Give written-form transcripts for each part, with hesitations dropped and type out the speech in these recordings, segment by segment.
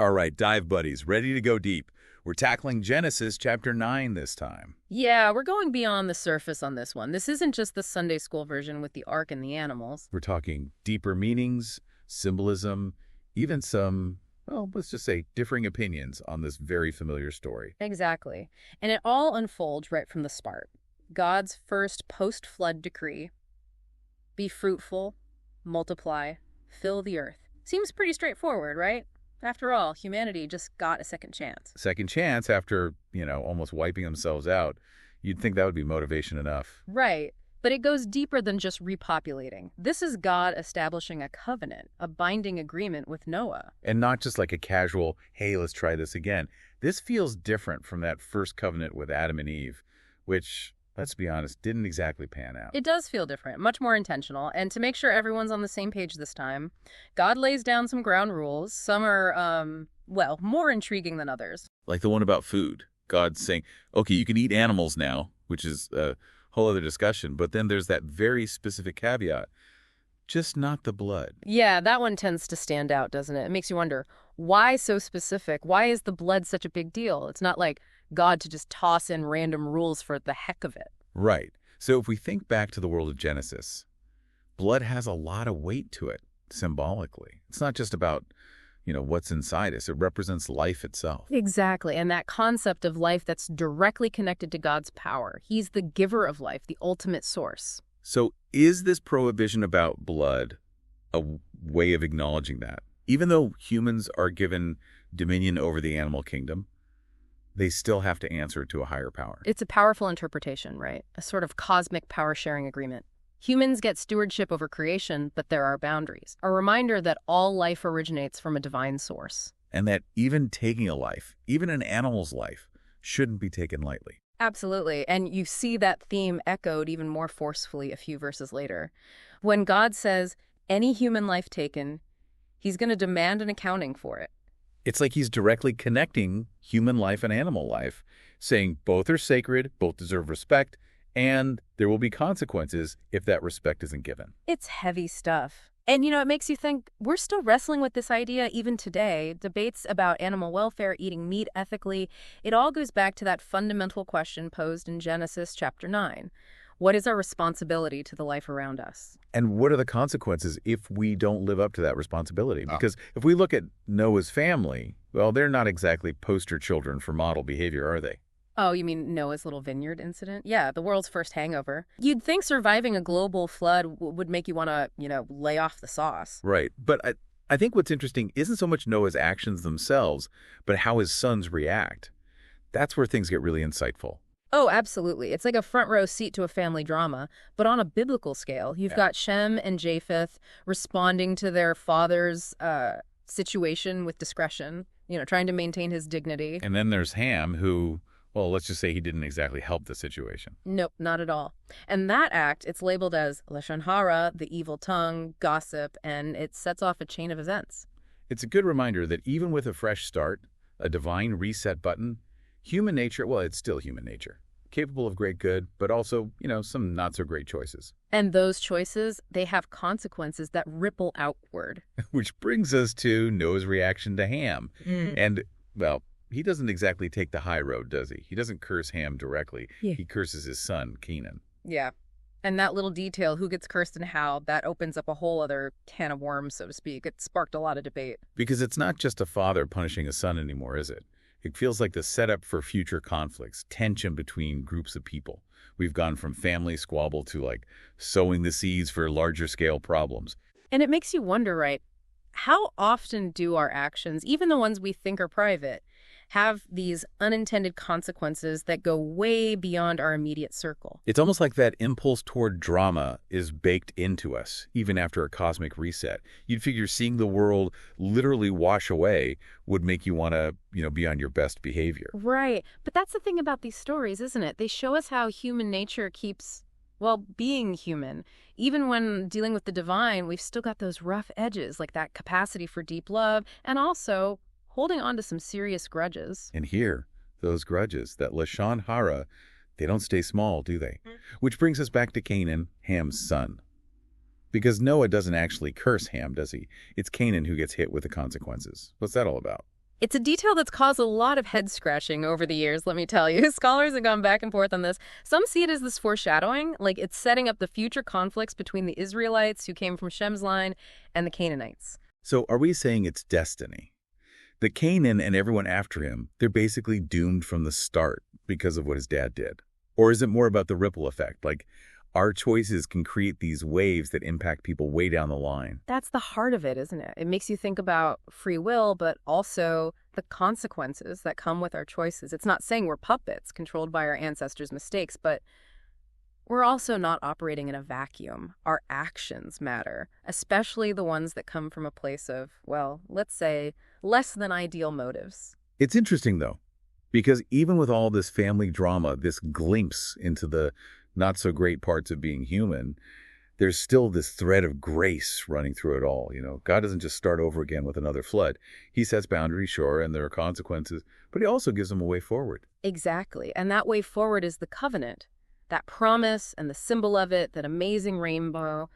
All right, dive buddies, ready to go deep. We're tackling Genesis chapter 9 this time. Yeah, we're going beyond the surface on this one. This isn't just the Sunday school version with the ark and the animals. We're talking deeper meanings, symbolism, even some, well, let's just say differing opinions on this very familiar story. Exactly. And it all unfolds right from the start. God's first post-flood decree: be fruitful, multiply, fill the earth. Seems pretty straightforward, right? After all, humanity just got a second chance. Second chance after, almost wiping themselves out. You'd think that would be motivation enough. Right. But it goes deeper than just repopulating. This is God establishing a covenant, a binding agreement with Noah. And not just like a casual, hey, let's try this again. This feels different from that first covenant with Adam and Eve, which, let's be honest, didn't exactly pan out. It does feel different, much more intentional. And to make sure everyone's on the same page this time, God lays down some ground rules. Some are, more intriguing than others. Like the one about food. God's saying, okay, you can eat animals now, which is a whole other discussion. But then there's that very specific caveat, just not the blood. Yeah, that one tends to stand out, doesn't it? It makes you wonder, why so specific? Why is the blood such a big deal? It's not like God to just toss in random rules for the heck of it. Right. So if we think back to the world of Genesis, blood has a lot of weight to it, symbolically. It's not just about, what's inside us. It represents life itself. Exactly. And that concept of life that's directly connected to God's power. He's the giver of life, the ultimate source. So is this prohibition about blood a way of acknowledging that? Even though humans are given dominion over the animal kingdom, they still have to answer to a higher power. It's a powerful interpretation, right? A sort of cosmic power-sharing agreement. Humans get stewardship over creation, but there are boundaries. A reminder that all life originates from a divine source. And that even taking a life, even an animal's life, shouldn't be taken lightly. Absolutely. And you see that theme echoed even more forcefully a few verses later. When God says, any human life taken, he's going to demand an accounting for it. It's like he's directly connecting human life and animal life, saying both are sacred, both deserve respect, and there will be consequences if that respect isn't given. It's heavy stuff. And, it makes you think we're still wrestling with this idea even today. Debates about animal welfare, eating meat ethically, it all goes back to that fundamental question posed in Genesis chapter 9. What is our responsibility to the life around us? And what are the consequences if we don't live up to that responsibility? Because if we look at Noah's family, well, they're not exactly poster children for model behavior, are they? Oh, you mean Noah's little vineyard incident? Yeah, the world's first hangover. You'd think surviving a global flood would make you want to, lay off the sauce. Right. But I think what's interesting isn't so much Noah's actions themselves, but how his sons react. That's where things get really insightful. Oh, absolutely. It's like a front row seat to a family drama, but on a biblical scale. You've got Shem and Japheth responding to their father's situation with discretion, trying to maintain his dignity. And then there's Ham, who, well, let's just say he didn't exactly help the situation. Nope, not at all. And that act, it's labeled as Lashon Hara, the evil tongue, gossip, and it sets off a chain of events. It's a good reminder that even with a fresh start, a divine reset button, human nature, well, it's still human nature, capable of great good, but also, some not-so-great choices. And those choices, they have consequences that ripple outward. Which brings us to Noah's reaction to Ham. And, well, he doesn't exactly take the high road, does he? He doesn't curse Ham directly. Yeah. He curses his son, Canaan. Yeah. And that little detail, who gets cursed and how, that opens up a whole other can of worms, so to speak. It sparked a lot of debate. Because it's not just a father punishing a son anymore, is it? It feels like the setup for future conflicts, tension between groups of people. We've gone from family squabble to, sowing the seeds for larger scale problems. And it makes you wonder, right, how often do our actions, even the ones we think are private, have these unintended consequences that go way beyond our immediate circle? It's almost like that impulse toward drama is baked into us, even after a cosmic reset. You'd figure seeing the world literally wash away would make you want to, be on your best behavior. Right. But that's the thing about these stories, isn't it? They show us how human nature keeps, being human. Even when dealing with the divine, we've still got those rough edges, like that capacity for deep love, and also holding on to some serious grudges. And here, those grudges, that Lashon Hara, they don't stay small, do they? Which brings us back to Canaan, Ham's son. Because Noah doesn't actually curse Ham, does he? It's Canaan who gets hit with the consequences. What's that all about? It's a detail that's caused a lot of head scratching over the years, let me tell you. Scholars have gone back and forth on this. Some see it as this foreshadowing, like it's setting up the future conflicts between the Israelites who came from Shem's line and the Canaanites. So are we saying it's destiny? The Canaan and everyone after him, they're basically doomed from the start because of what his dad did. Or is it more about the ripple effect? Like, our choices can create these waves that impact people way down the line. That's the heart of it, isn't it? It makes you think about free will, but also the consequences that come with our choices. It's not saying we're puppets controlled by our ancestors' mistakes, but we're also not operating in a vacuum. Our actions matter, especially the ones that come from a place of, well, let's say, less than ideal motives. It's interesting, though, because even with all this family drama, this glimpse into the not-so-great parts of being human, there's still this thread of grace running through it all. God doesn't just start over again with another flood. He sets boundaries, sure, and there are consequences, but he also gives them a way forward. Exactly. And that way forward is the covenant, that promise and the symbol of it, that amazing rainbow.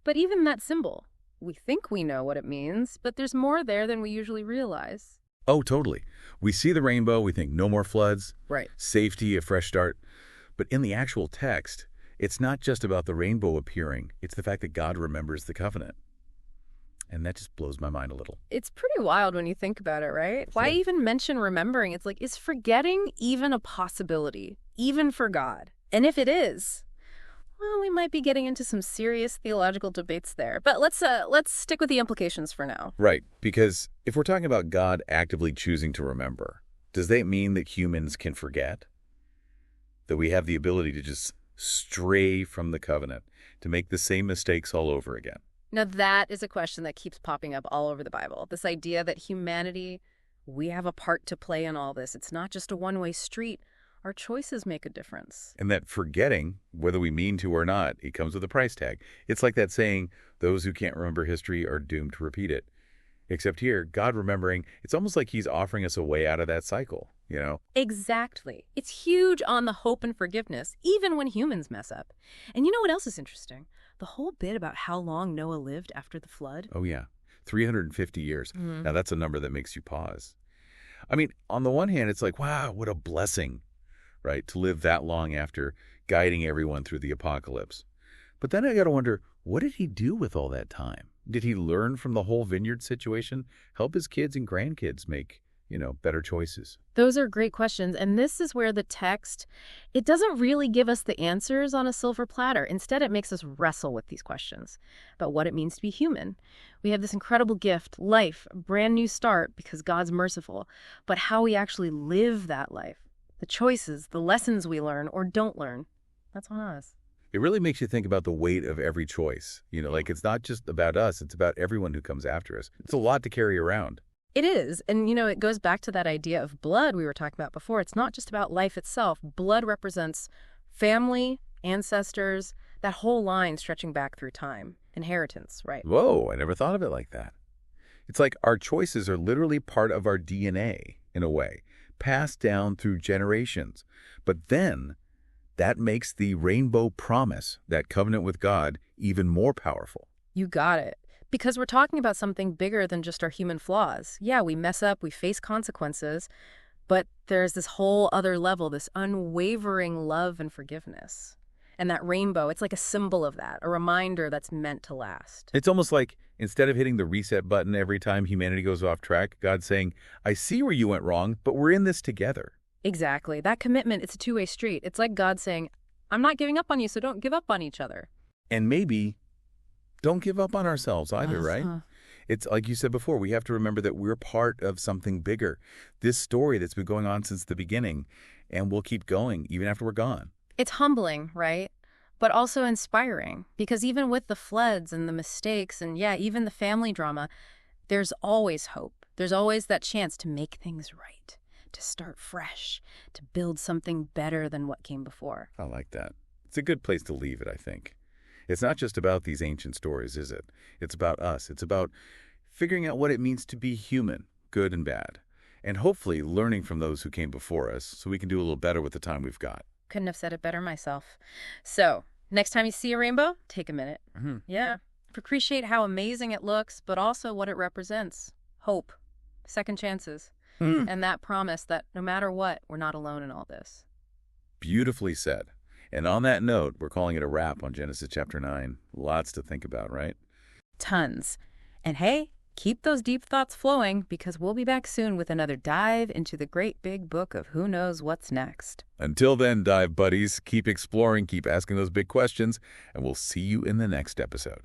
But even that symbol, we think we know what it means, but there's more there than we usually realize. Oh, totally. We see the rainbow, we think no more floods, Right. safety, a fresh start. But in the actual text, it's not just about the rainbow appearing. It's the fact that God remembers the covenant. And that just blows my mind a little. It's pretty wild when you think about it, right? Why Yeah. even mention remembering? It's like, is forgetting even a possibility, even for God? And if it is, well, we might be getting into some serious theological debates there. But let's stick with the implications for now. Right, because if we're talking about God actively choosing to remember, does that mean that humans can forget? That we have the ability to just stray from the covenant, to make the same mistakes all over again? Now, that is a question that keeps popping up all over the Bible. This idea that humanity, we have a part to play in all this. It's not just a one-way street. Our choices make a difference. And that forgetting, whether we mean to or not, it comes with a price tag. It's like that saying, those who can't remember history are doomed to repeat it. Except here, God remembering, it's almost like he's offering us a way out of that cycle, Exactly. It's huge on the hope and forgiveness, even when humans mess up. And you know what else is interesting? The whole bit about how long Noah lived after the flood. Oh, yeah. 350 years. Mhm. Now, that's a number that makes you pause. I mean, on the one hand, it's like, wow, what a blessing, right, to live that long after guiding everyone through the apocalypse. But then I got to wonder, what did he do with all that time? Did he learn from the whole vineyard situation, help his kids and grandkids make, better choices? Those are great questions, and this is where the text, it doesn't really give us the answers on a silver platter. Instead, it makes us wrestle with these questions about what it means to be human. We have this incredible gift, life, a brand new start because God's merciful, but how we actually live that life, the choices, the lessons we learn or don't learn, that's on us. It really makes you think about the weight of every choice. Like it's not just about us, it's about everyone who comes after us. It's a lot to carry around. It is. And, it goes back to that idea of blood we were talking about before. It's not just about life itself. Blood represents family, ancestors, that whole line stretching back through time. Inheritance, right? Whoa, I never thought of it like that. It's like our choices are literally part of our DNA, in a way, passed down through generations. But then that makes the rainbow promise, that covenant with God, even more powerful. You got it. Because we're talking about something bigger than just our human flaws. Yeah, we mess up, we face consequences, but there's this whole other level, this unwavering love and forgiveness. And that rainbow, it's like a symbol of that, a reminder that's meant to last. It's almost like instead of hitting the reset button every time humanity goes off track, God's saying, I see where you went wrong, but we're in this together. Exactly. That commitment, it's a two-way street. It's like God saying, I'm not giving up on you, so don't give up on each other. And maybe don't give up on ourselves either, right? Uh-huh. It's like you said before, we have to remember that we're part of something bigger. This story that's been going on since the beginning, and we'll keep going even after we're gone. It's humbling, right? But also inspiring, because even with the floods and the mistakes and, yeah, even the family drama, there's always hope. There's always that chance to make things right, to start fresh, to build something better than what came before. I like that. It's a good place to leave it, I think. It's not just about these ancient stories, is it? It's about us. It's about figuring out what it means to be human, good and bad, and hopefully learning from those who came before us so we can do a little better with the time we've got. Couldn't have said it better myself. So, next time you see a rainbow, take a minute. Mm-hmm. Yeah. Appreciate how amazing it looks, but also what it represents. Hope. Second chances. And that promise that no matter what, we're not alone in all this. Beautifully said. And on that note, we're calling it a wrap on Genesis chapter 9. Lots to think about, right? Tons. And hey, keep those deep thoughts flowing because we'll be back soon with another dive into the great big book of who knows what's next. Until then, dive buddies, keep exploring, keep asking those big questions, and we'll see you in the next episode.